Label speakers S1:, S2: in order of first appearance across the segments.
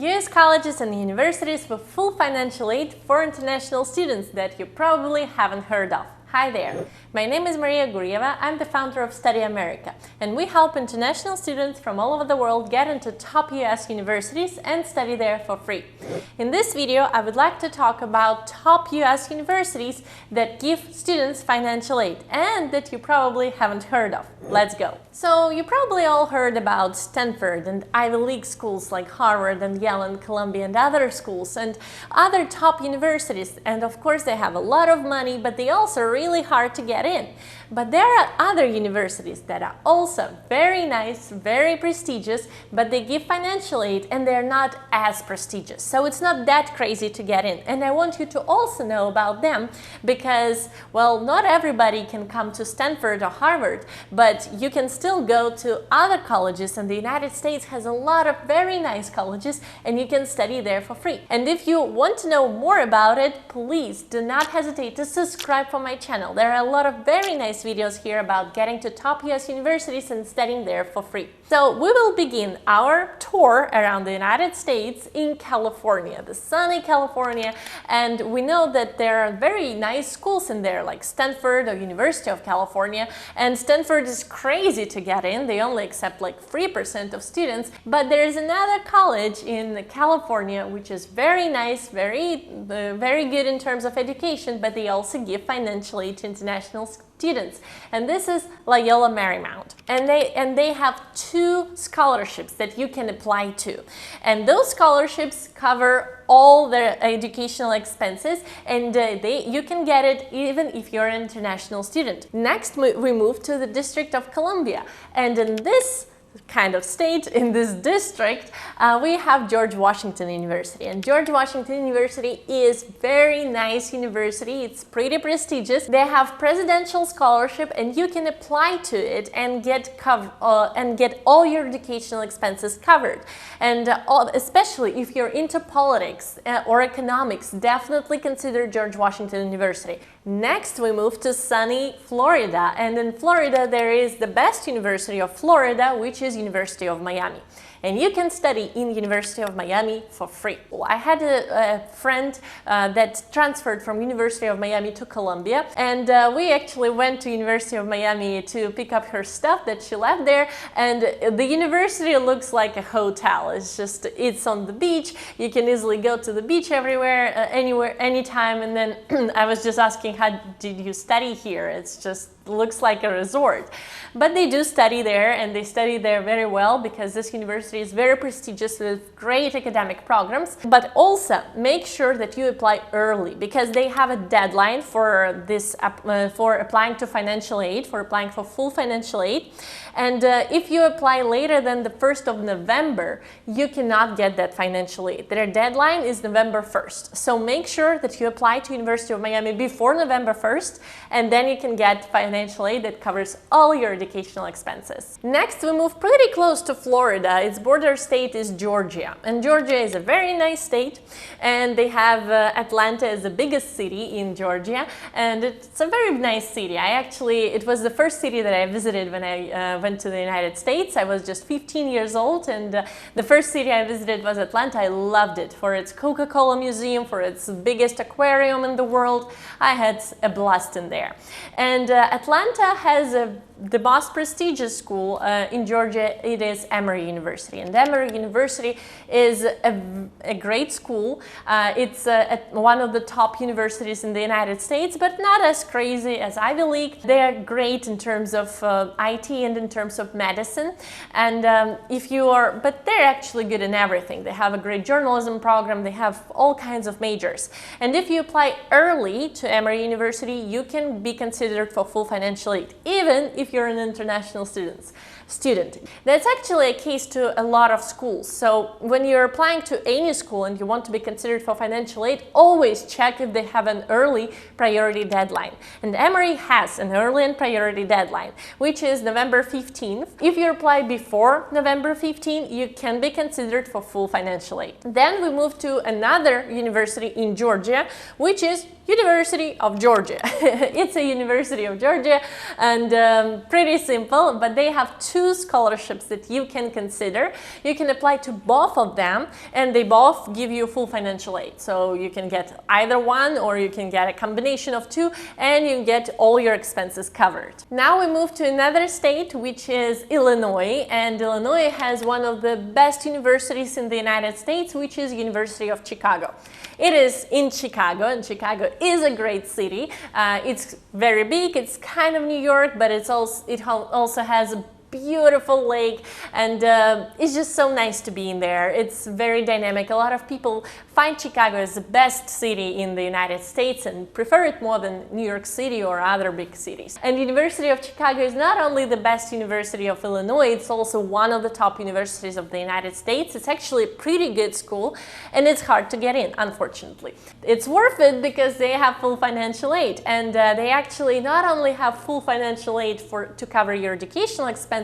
S1: US colleges and universities with full financial aid for international students that you probably haven't heard of. Hi there, my name is Maria Gurjeva. I'm the founder of Studyamerica, and we help international students from all over the world get into top US universities and study there for free. In this video, I would like to talk about top US universities that give students financial aid and that you probably haven't heard of. Let's go. So you probably all heard about Stanford and Ivy League schools like Harvard and Yale and Columbia and other schools and other top universities, and of course they have a lot of money, but they also are really hard to get in. But there are other universities that are also very nice, very prestigious, but they give financial aid and they're not as prestigious. So it's not that crazy to get in. And I want you to also know about them because, well, not everybody can come to Stanford or Harvard, but you can still go to other colleges, and the United States has a lot of very nice colleges and you can study there for free. And if you want to know more about it, please do not hesitate to subscribe for my channel. There are a lot of very nice videos here about getting to top US universities and studying there for free. So we will begin our tour around the United States in California, the sunny California, and we know that there are very nice schools in there like Stanford or University of California, and Stanford is crazy to get in. They only accept like 3% of students, but there is another college in California which is very nice, very good in terms of education, but they also give financial aid to international students, and this is Loyola Marymount, and they have 2 scholarships that you can apply to, and those scholarships cover all their educational expenses, and you can get it even if you're an international student. Next, we move to the District of Columbia, and in this kind of state, in this district, we have George Washington University, and George Washington University is very nice university. It's pretty prestigious. They have presidential scholarship, and you can apply to it and get all your educational expenses covered. And especially if you're into politics or economics, definitely consider George Washington University. Next, we move to sunny Florida, and in Florida there is the best university of Florida, which is University of Miami. And you can study in University of Miami for free. I had a friend that transferred from University of Miami to Columbia, and we actually went to University of Miami to pick up her stuff that she left there, and the university looks like a hotel. It's on the beach. You can easily go to the beach everywhere, anywhere, anytime, and then I was just asking, how did you study here? It's just looks like a resort, but they do study there, and they study there very well because this university is very prestigious with great academic programs. But also make sure that you apply early because they have a deadline for this for applying to financial aid, for applying for full financial aid, and if you apply later than the 1st of November, you cannot get that financial aid. Their deadline is November 1st, so make sure that you apply to University of Miami before November 1st, and then you can get financial aid that covers all your educational expenses. Next, we move pretty close to Florida. Its border state is Georgia, and Georgia is a very nice state, and they have Atlanta as the biggest city in Georgia, and it's a very nice city. It was the first city that I visited when I went to the United States. I was just 15 years old, and the first city I visited was Atlanta. I loved it for its Coca-Cola museum, for its biggest aquarium in the world. I had a blast in there. And Atlanta has the most prestigious school in Georgia. It is Emory University, and Emory University is a great school. It's one of the top universities in the United States, but not as crazy as Ivy League. They are great in terms of IT and in terms of medicine, and but they're actually good in everything. They have a great journalism program. They have all kinds of majors, and if you apply early to Emory University, you can be considered for full financial aid, even if you're an international student. That's actually a case to a lot of schools. So when you're applying to any school and you want to be considered for financial aid, always check if they have an early priority deadline. And Emory has an early and priority deadline, which is November 15th. If you apply before November 15th, you can be considered for full financial aid. Then we move to another university in Georgia, which is University of Georgia. It's a University of Georgia, and pretty simple, but they have 2 two scholarships that you can consider. You can apply to both of them, and they both give you full financial aid. So you can get either one, or you can get a combination of two, and you get all your expenses covered. Now we move to another state, which is Illinois, and Illinois has one of the best universities in the United States, which is University of Chicago. It is in Chicago, and Chicago is a great city. It's very big. It's kind of New York, but it also has a beautiful lake, and it's just so nice to be in there. It's very dynamic. A lot of people find Chicago as the best city in the United States and prefer it more than New York City or other big cities. And the University of Chicago is not only the best university of Illinois, it's also one of the top universities of the United States. It's actually a pretty good school, and it's hard to get in, unfortunately. It's worth it because they have full financial aid, and they actually not only have full financial aid to cover your educational expenses,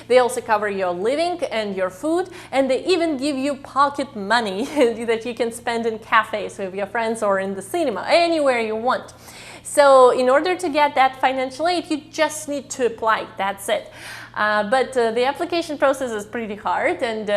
S1: they also cover your living and your food, and they even give you pocket money that you can spend in cafes with your friends or in the cinema, anywhere you want. So in order to get that financial aid, you just need to apply. That's it. But the application process is pretty hard, and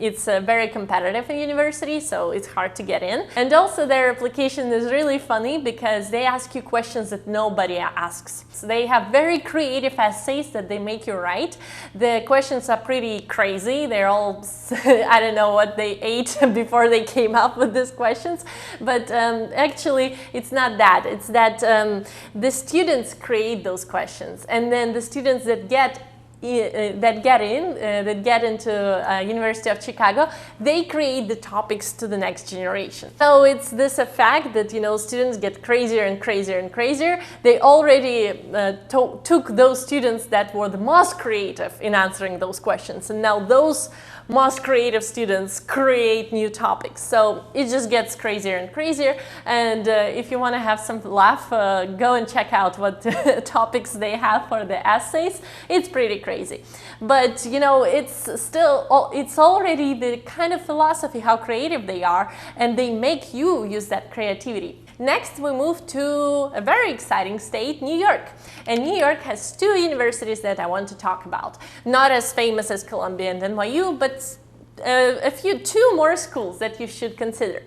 S1: it's very competitive in university, so it's hard to get in. And also their application is really funny because they ask you questions that nobody asks. So they have very creative essays that they make you write. The questions are pretty crazy. They're all, I don't know what they ate before they came up with these questions, but actually it's not that. It's that the students create those questions, and then the students that get into University of Chicago, they create the topics to the next generation. So it's this effect that, you know, students get crazier and crazier and crazier. They already took those students that were the most creative in answering those questions, and now those most creative students create new topics. So it just gets crazier and crazier, and if you want to have some laugh, go and check out what topics they have for the essays. It's pretty crazy, but you know, it's already the kind of philosophy how creative they are, and they make you use that creativity. Next, we move to a very exciting state, New York. And New York has two universities that I want to talk about. Not as famous as Columbia and NYU, but two more schools that you should consider.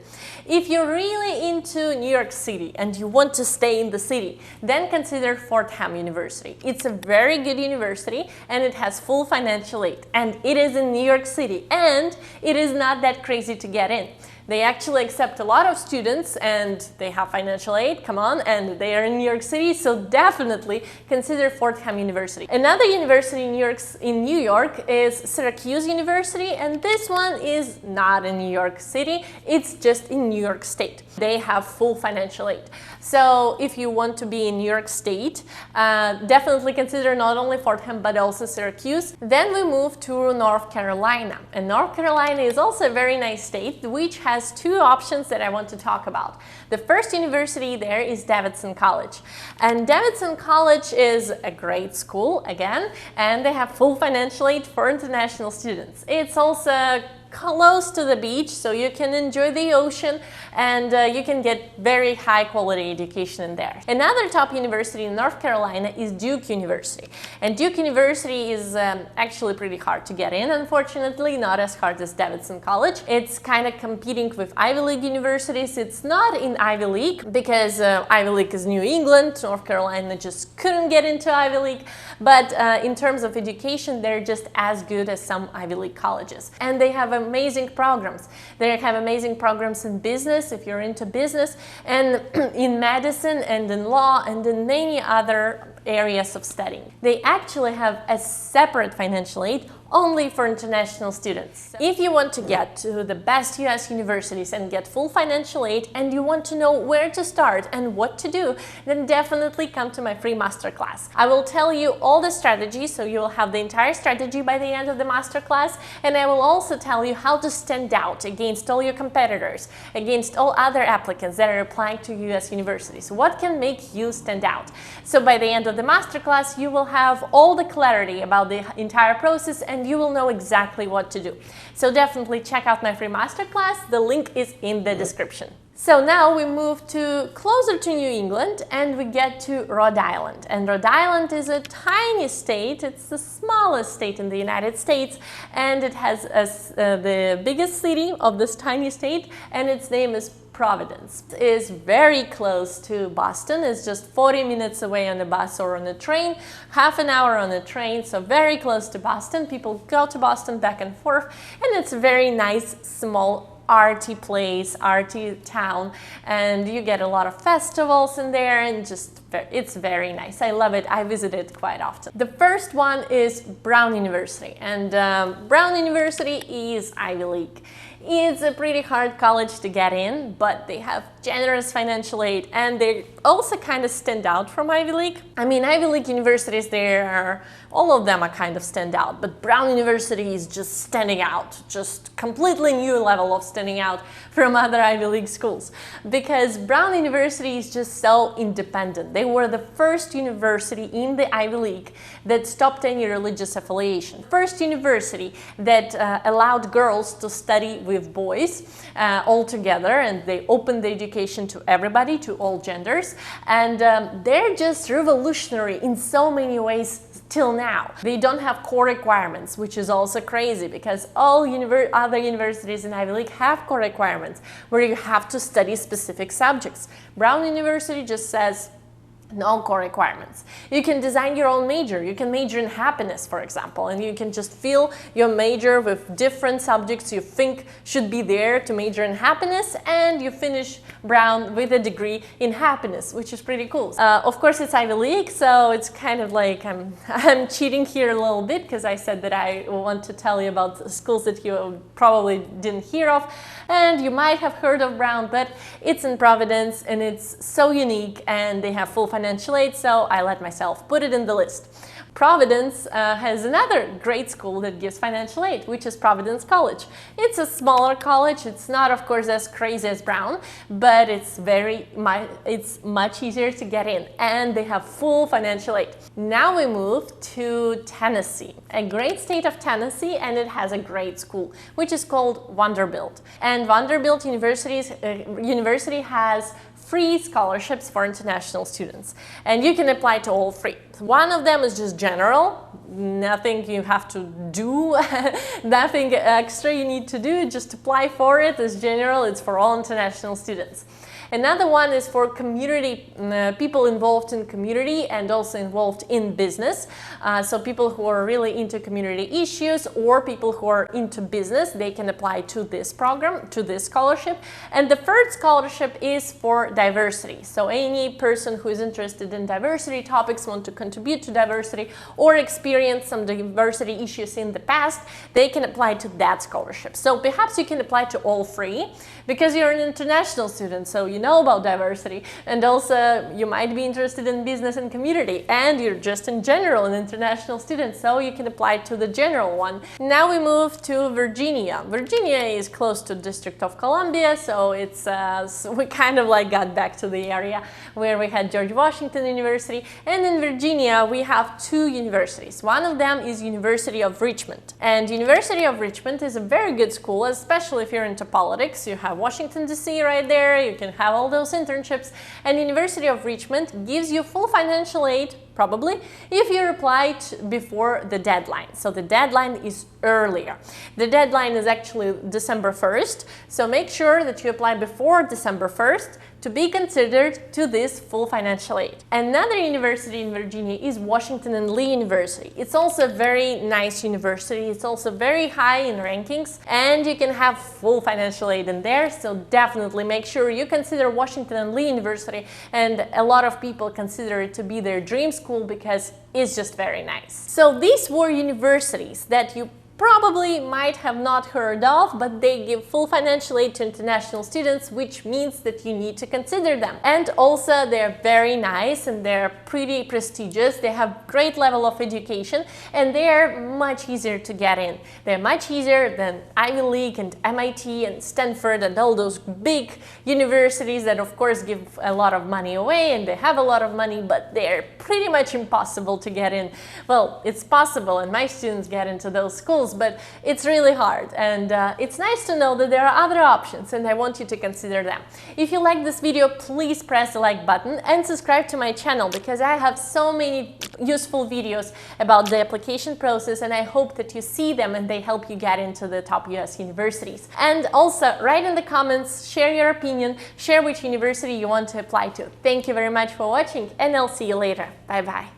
S1: If you're really into New York City and you want to stay in the city, then consider Fordham University. It's a very good university, and it has full financial aid, and it is in New York City, and it is not that crazy to get in. They actually accept a lot of students, and they have financial aid, come on, and they are in New York City, so definitely consider Fordham University. Another university in New York is Syracuse University, and this one is not in New York City, it's just in New York State. They have full financial aid. So if you want to be in New York State, definitely consider not only Fordham but also Syracuse. Then we move to North Carolina, and North Carolina is also a very nice state, which has two options that I want to talk about. The first university there is Davidson College, and Davidson College is a great school again, and they have full financial aid for international students. It's also close to the beach, so you can enjoy the ocean, and you can get very high quality education in there. Another top university in North Carolina is Duke University, and Duke University is actually pretty hard to get in, unfortunately, not as hard as Davidson College. It's kind of competing with Ivy League universities. It's not in Ivy League because Ivy League is New England. North Carolina just couldn't get into Ivy League, but in terms of education, they're just as good as some Ivy League colleges, and they have amazing programs. They have amazing programs in business, if you're into business, and in medicine, and in law, and in many other areas of studying. They actually have a separate financial aid only for international students. If you want to get to the best US universities and get full financial aid, and you want to know where to start and what to do, then definitely come to my free masterclass. I will tell you all the strategies, so you will have the entire strategy by the end of the masterclass, and I will also tell you how to stand out against all your competitors, against all other applicants that are applying to US universities. What can make you stand out? So by the end of the masterclass, you will have all the clarity about the entire process, and you will know exactly what to do. So definitely check out my free masterclass. The link is in the description. So now we move to closer to New England and we get to Rhode Island. And Rhode Island is a tiny state. It's the smallest state in the United States, and it has the biggest city of this tiny state, and its name is Providence. It is very close to Boston. It's just 40 minutes away on the bus or on the train, half an hour on the train, so very close to Boston. People go to Boston back and forth, and it's a very nice, small, arty place, arty town, and you get a lot of festivals in there, and just it's very nice. I love it. I visit it quite often. The first one is Brown University, and Brown University is Ivy League. It's a pretty hard college to get in, but they have generous financial aid, and they also kind of stand out from Ivy League. I mean, Ivy League universities, all of them are kind of stand out, but Brown University is just standing out, just completely new level of standing out from other Ivy League schools, because Brown University is just so independent. They were the first university in the Ivy League that stopped any religious affiliation. First university that allowed girls to study with boys all together, and they opened the education to everybody, to all genders, and they're just revolutionary in so many ways till now. They don't have core requirements, which is also crazy, because all other universities in Ivy League have core requirements where you have to study specific subjects. Brown University just says no core requirements. You can design your own major. You can major in happiness, for example, and you can just fill your major with different subjects you think should be there to major in happiness, and you finish Brown with a degree in happiness, which is pretty cool. Of course, it's Ivy League, so it's kind of like I'm cheating here a little bit, because I said that I want to tell you about schools that you probably didn't hear of, and you might have heard of Brown, but it's in Providence, and it's so unique, and they have full financial aid, so I let myself put it in the list. Providence has another great school that gives financial aid, which is Providence College. It's a smaller college. It's not, of course, as crazy as Brown, but it's much easier to get in, and they have full financial aid. Now we move to Tennessee, a great state of Tennessee, and it has a great school, which is called Vanderbilt. And Vanderbilt University has free scholarships for international students, and you can apply to all three. One of them is just general, nothing you have to do, nothing extra you need to do, just apply for it. It's general, it's for all international students. Another one is for community, people involved in community and also involved in business. So people who are really into community issues, or people who are into business, they can apply to this program, to this scholarship. And the third scholarship is for diversity. So any person who is interested in diversity topics, want to contribute to diversity, or experience some diversity issues in the past, they can apply to that scholarship. So perhaps you can apply to all three, because you're an international student, so you know about diversity, and also you might be interested in business and community, and you're just in general an international student, so you can apply to the general one. Now we move to Virginia. Virginia is close to District of Columbia, so it's so we kind of like got back to the area where we had George Washington University, and in Virginia we have two universities. One of them is University of Richmond, and University of Richmond is a very good school, especially if you're into politics. You have Washington DC right there, you can have all those internships, and University of Richmond gives you full financial aid, probably, if you applied before the deadline. So the deadline is earlier. The deadline is actually December 1st, so make sure that you apply before December 1st to be considered to this full financial aid. Another university in Virginia is Washington and Lee University. It's also a very nice university. It's also very high in rankings, and you can have full financial aid in there, so definitely make sure you consider Washington and Lee University, and a lot of people consider it to be their dream school because it's just very nice. So these were universities that you probably might have not heard of, but they give full financial aid to international students, which means that you need to consider them. And also they're very nice, and they're pretty prestigious. They have great level of education, and they're much easier to get in. They're much easier than Ivy League and MIT and Stanford and all those big universities that of course give a lot of money away, and they have a lot of money, but they're pretty much impossible to get in. Well, it's possible, and my students get into those schools, schools, but it's really hard. And it's nice to know that there are other options, and I want you to consider them. If you like this video, please press the like button and subscribe to my channel, because I have so many useful videos about the application process, and I hope that you see them and they help you get into the top US universities. And also, write in the comments, share your opinion, share which university you want to apply to. Thank you very much for watching, and I'll see you later. Bye bye.